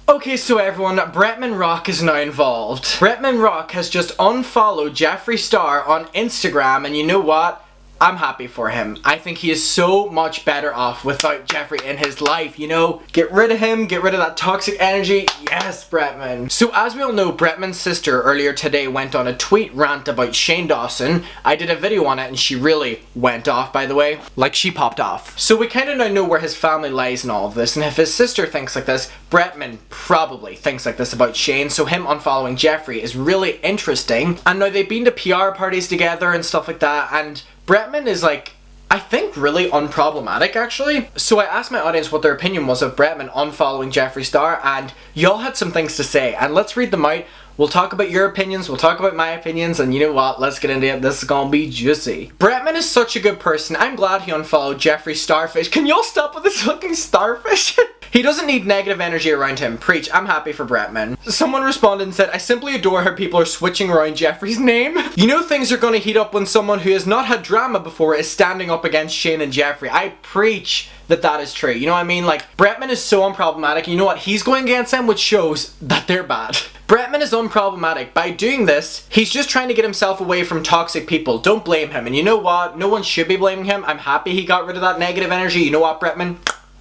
Okay, so everyone, Bretman Rock is now involved. Bretman Rock has just unfollowed Jeffree Star on Instagram, and you know what? I'm happy for him. I think he is so much better off without Jeffree in his life, you know? Get rid of him, get rid of that toxic energy. Yes, Bretman. So as we all know, Bretman's sister earlier today went on a tweet rant about Shane Dawson. I did a video on it and she really went off, by the way. Like, she popped off. So we kind of now know where his family lies in all of this, and if his sister thinks like this, Bretman probably thinks like this about Shane, so him unfollowing Jeffree is really interesting. And now they've been to PR parties together and stuff like that, and Bretman is like, I think, really unproblematic actually. So I asked my audience what their opinion was of Bretman unfollowing Jeffree Star, and y'all had some things to say, and let's read them out. We'll talk about your opinions, we'll talk about my opinions, and you know what, let's get into it. This is gonna be juicy. Bretman is such a good person. I'm glad he unfollowed Jeffree Starfish. Can y'all stop with this fucking starfish? He doesn't need negative energy around him. Preach. I'm happy for Bretman. Someone responded and said, I simply adore how people are switching around Jeffree's name. You know things are gonna heat up when someone who has not had drama before is standing up against Shane and Jeffree. I preach that is true. You know what I mean? Like, Bretman is so unproblematic, and you know what? He's going against them, which shows that they're bad. Bretman is unproblematic. By doing this, he's just trying to get himself away from toxic people. Don't blame him. And you know what? No one should be blaming him. I'm happy he got rid of that negative energy. You know what, Bretman?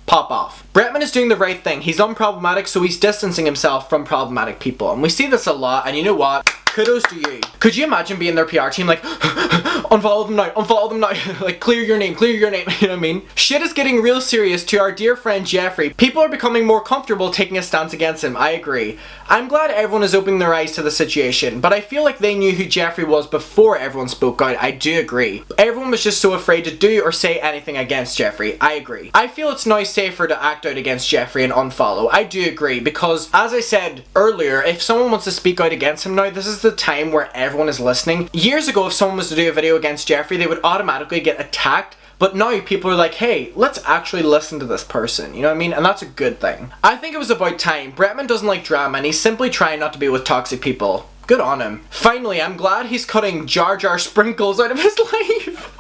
Pop off. Bretman is doing the right thing. He's unproblematic, so he's distancing himself from problematic people. And we see this a lot, and you know what? Kudos to you. Could you imagine being their PR team like, unfollow them now, like, clear your name, you know what I mean? Shit is getting real serious to our dear friend Jeffree. People are becoming more comfortable taking a stance against him, I agree. I'm glad everyone is opening their eyes to the situation, but I feel like they knew who Jeffree was before everyone spoke out. I do agree. Everyone was just so afraid to do or say anything against Jeffree. I agree. I feel it's now safer to act out against Jeffree and unfollow. I do agree, because as I said earlier, if someone wants to speak out against him now, this is the time where everyone is listening. Years ago, if someone was to do a video against Jeffree, they would automatically get attacked. But now people are like, hey, let's actually listen to this person, you know what I mean? And that's a good thing. I think it was about time. Bretman doesn't like drama, and he's simply trying not to be with toxic people. Good on him. Finally, I'm glad he's cutting Jar Jar Sprinkles out of his life.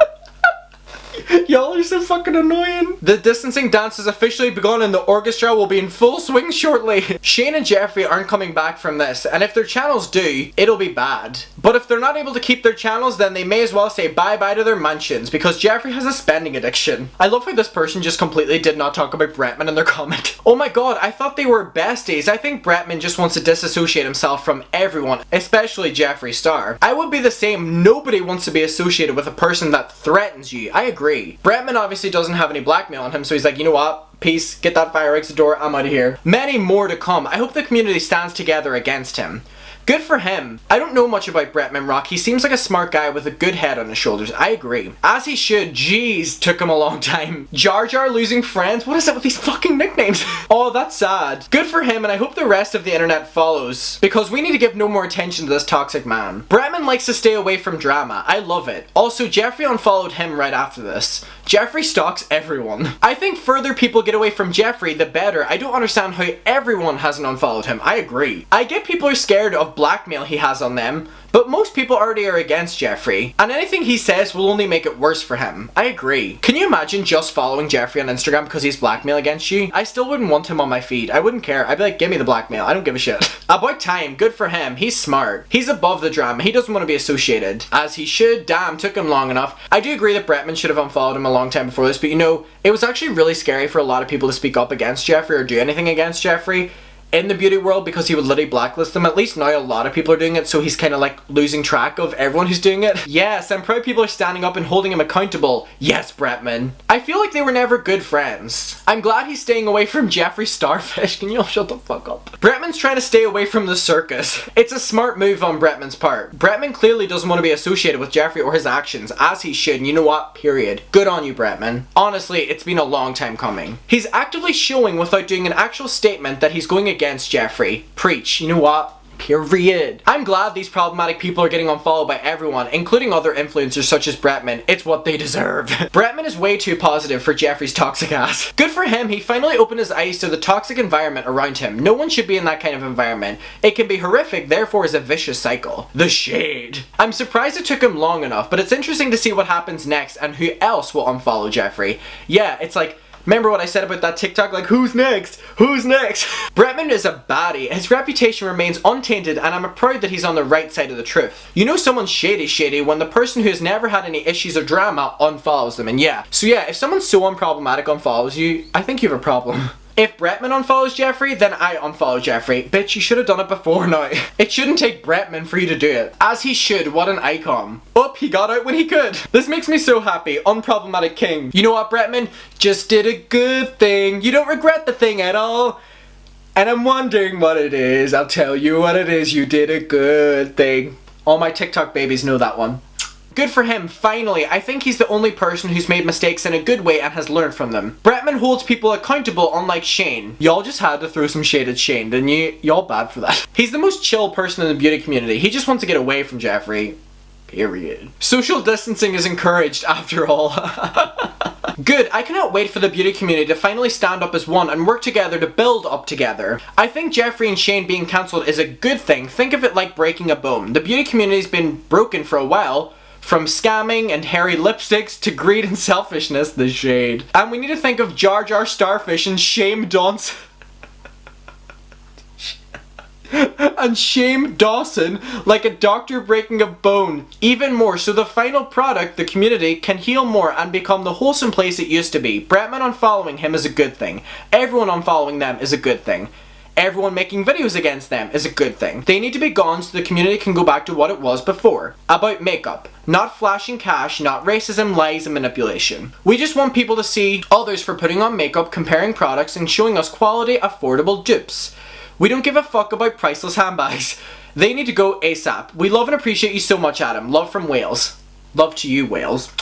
Y'all are so fucking annoying. The distancing dance has officially begun and the orchestra will be in full swing shortly. Shane and Jeffree aren't coming back from this, and if their channels do, it'll be bad. But if they're not able to keep their channels, then they may as well say bye-bye to their mansions, because Jeffree has a spending addiction. I love how this person just completely did not talk about Bretman in their comment. Oh my god, I thought they were besties. I think Bretman just wants to disassociate himself from everyone, especially Jeffree Star. I would be the same. Nobody wants to be associated with a person that threatens you. I agree. Bretman obviously doesn't have any blackmail on him, so he's like, you know what? Peace, get that fire exit door, I'm out of here. Many more to come. I hope the community stands together against him. Good for him. I don't know much about Bretman Rock. He seems like a smart guy with a good head on his shoulders. I agree. As he should. Jeez, took him a long time. Jar Jar losing friends? What is it with these fucking nicknames? Oh, that's sad. Good for him, and I hope the rest of the internet follows, because we need to give no more attention to this toxic man. Bretman likes to stay away from drama. I love it. Also, Jeffree unfollowed him right after this. Jeffree stalks everyone. I think further people get away from Jeffree, the better. I don't understand how everyone hasn't unfollowed him. I agree. I get people are scared of blackmail he has on them, but most people already are against Jeffree, and anything he says will only make it worse for him. I agree. Can you imagine just following Jeffree on Instagram because he's blackmail against you? I still wouldn't want him on my feed. I wouldn't care. I'd be like, give me the blackmail. I don't give a shit. About time. Good for him. He's smart. He's above the drama. He doesn't want to be associated. As he should. Damn, took him long enough. I do agree that Bretman should have unfollowed him a long time before this, but you know, it was actually really scary for a lot of people to speak up against Jeffree or do anything against Jeffree in the beauty world, because he would literally blacklist them. At least now a lot of people are doing it, so he's kind of like losing track of everyone who's doing it. Yes, I'm proud people are standing up and holding him accountable. Yes, Bretman. I feel like they were never good friends. I'm glad he's staying away from Jeffree Starfish. Can you all shut the fuck up? Bretman's trying to stay away from the circus. It's a smart move on Bretman's part. Bretman clearly doesn't want to be associated with Jeffree or his actions, as he should, and you know what? Period. Good on you, Bretman. Honestly, it's been a long time coming. He's actively showing without doing an actual statement that he's going against Jeffree. Preach. You know what? Period. I'm glad these problematic people are getting unfollowed by everyone, including other influencers such as Bretman. It's what they deserve. Bretman is way too positive for Jeffree's toxic ass. Good for him, he finally opened his eyes to the toxic environment around him. No one should be in that kind of environment. It can be horrific, therefore is a vicious cycle. The shade. I'm surprised it took him long enough, but it's interesting to see what happens next and who else will unfollow Jeffree. Yeah, it's like, Remember what I said about that TikTok, like, who's next? Who's next? Bretman is a baddie. His reputation remains untainted, and I'm proud that he's on the right side of the truth. You know someone's shady when the person who has never had any issues or drama unfollows them, and yeah. So yeah, if someone's so unproblematic unfollows you, I think you have a problem. If Bretman unfollows Jeffree, then I unfollow Jeffree. Bitch, you should have done it before now. It shouldn't take Bretman for you to do it. As he should, what an icon. Oh, he got out when he could. This makes me so happy. Unproblematic king. You know what, Bretman? Just did a good thing. You don't regret the thing at all. And I'm wondering what it is. I'll tell you what it is. You did a good thing. All my TikTok babies know that one. Good for him, finally. I think he's the only person who's made mistakes in a good way and has learned from them. Bretman holds people accountable, unlike Shane. Y'all just had to throw some shade at Shane, didn't you? Y'all bad for that. He's the most chill person in the beauty community. He just wants to get away from Jeffree. Period. Social distancing is encouraged, after all. Good, I cannot wait for the beauty community to finally stand up as one and work together to build up together. I think Jeffree and Shane being cancelled is a good thing. Think of it like breaking a bone. The beauty community's been broken for a while. From scamming and hairy lipsticks to greed and selfishness, the shade. And we need to think of Jar Jar Starfish and Shame Dawson. And Shame Dawson like a doctor breaking a bone. Even more, so the final product, the community, can heal more and become the wholesome place it used to be. Bretman unfollowing him is a good thing. Everyone unfollowing them is a good thing. Everyone making videos against them is a good thing. They need to be gone so the community can go back to what it was before. About makeup. Not flashing cash, not racism, lies, and manipulation. We just want people to see others for putting on makeup, comparing products, and showing us quality, affordable dupes. We don't give a fuck about priceless handbags. They need to go ASAP. We love and appreciate you so much, Adam. Love from Wales. Love to you, Wales.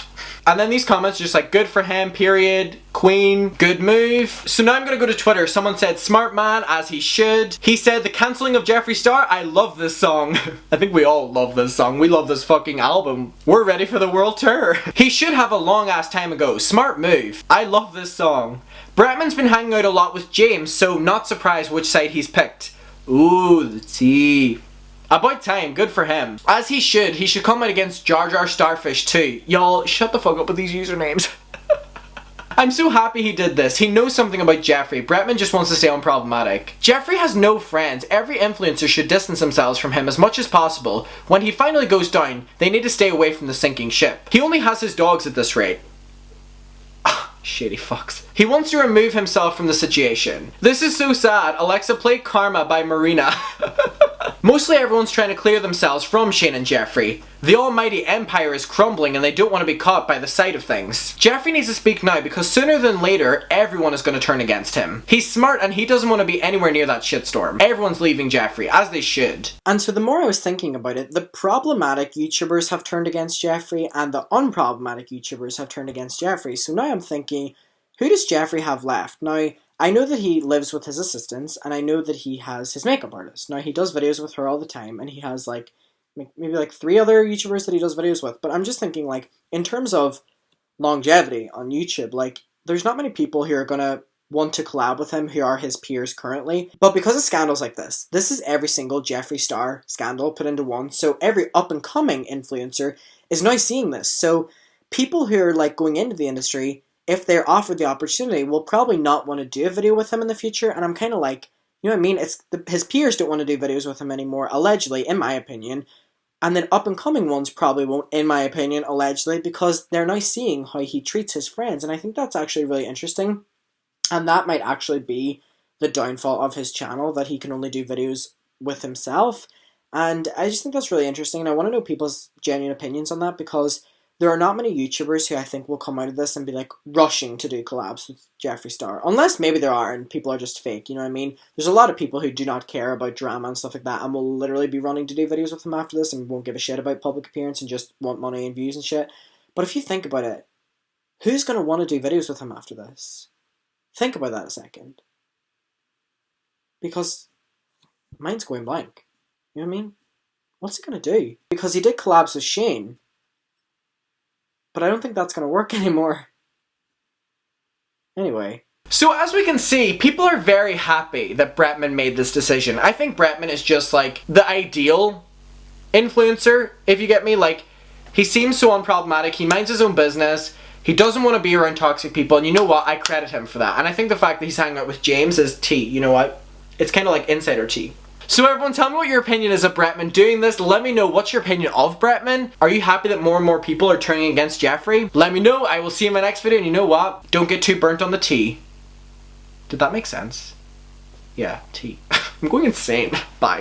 And then these comments just like, good for him, period, queen, good move. So now I'm gonna go to Twitter. Someone said, smart man, as he should. He said, the cancelling of Jeffree Star, I love this song. I think we all love this song. We love this fucking album. We're ready for the world tour. He should have a long ass time ago. Smart move. I love this song. Bretman's been hanging out a lot with James, so not surprised which side he's picked. Ooh, the tea. About time, good for him. As he should come out against Jar Jar Starfish too. Y'all, shut the fuck up with these usernames. I'm so happy he did this. He knows something about Jeffree. Bretman just wants to stay unproblematic. Jeffree has no friends. Every influencer should distance themselves from him as much as possible. When he finally goes down, they need to stay away from the sinking ship. He only has his dogs at this rate. Shady fucks. He wants to remove himself from the situation. This is so sad. Alexa, play Karma by Marina. Mostly everyone's trying to clear themselves from Shane and Jeffree. The almighty empire is crumbling and they don't want to be caught by the sight of things. Jeffree needs to speak now because sooner than later, everyone is going to turn against him. He's smart and he doesn't want to be anywhere near that shitstorm. Everyone's leaving Jeffree, as they should. And so the more I was thinking about it, the problematic YouTubers have turned against Jeffree and the unproblematic YouTubers have turned against Jeffree. So now I'm thinking, who does Jeffree have left? Now, I know that he lives with his assistants, and I know that he has his makeup artist. Now, he does videos with her all the time, and he has, like, maybe, like, 3 other YouTubers that he does videos with. But I'm just thinking, like, in terms of longevity on YouTube, like, there's not many people who are gonna want to collab with him who are his peers currently. But because of scandals like this is every single Jeffree Star scandal put into one, so every up-and-coming influencer is now seeing this. So people who are, like, going into the industry, if they're offered the opportunity, will probably not want to do a video with him in the future, and I'm kind of like, you know what I mean? His peers don't want to do videos with him anymore, allegedly, in my opinion, and then up-and-coming ones probably won't, in my opinion, allegedly, because they're now seeing how he treats his friends, and I think that's actually really interesting, and that might actually be the downfall of his channel, that he can only do videos with himself, and I just think that's really interesting, and I want to know people's genuine opinions on that, because there are not many YouTubers who I think will come out of this and be like rushing to do collabs with Jeffree Star. Unless maybe there are and people are just fake, you know what I mean? There's a lot of people who do not care about drama and stuff like that and will literally be running to do videos with him after this and won't give a shit about public appearance and just want money and views and shit. But if you think about it, who's going to want to do videos with him after this? Think about that a second. Because mine's going blank. You know what I mean? What's he going to do? Because he did collabs with Shane. But I don't think that's going to work anymore. Anyway. So as we can see, people are very happy that Bretman made this decision. I think Bretman is just like the ideal influencer, if you get me. Like, he seems so unproblematic, he minds his own business, He doesn't want to be around toxic people, and you know what? I credit him for that. And I think the fact that he's hanging out with James is tea. You know what? It's kind of like insider tea. So everyone, tell me what your opinion is of Bretman doing this. Let me know what's your opinion of Bretman. Are you happy that more and more people are turning against Jeffree? Let me know. I will see you in my next video. And you know what? Don't get too burnt on the tea. Did that make sense? Yeah, tea. I'm going insane. Bye.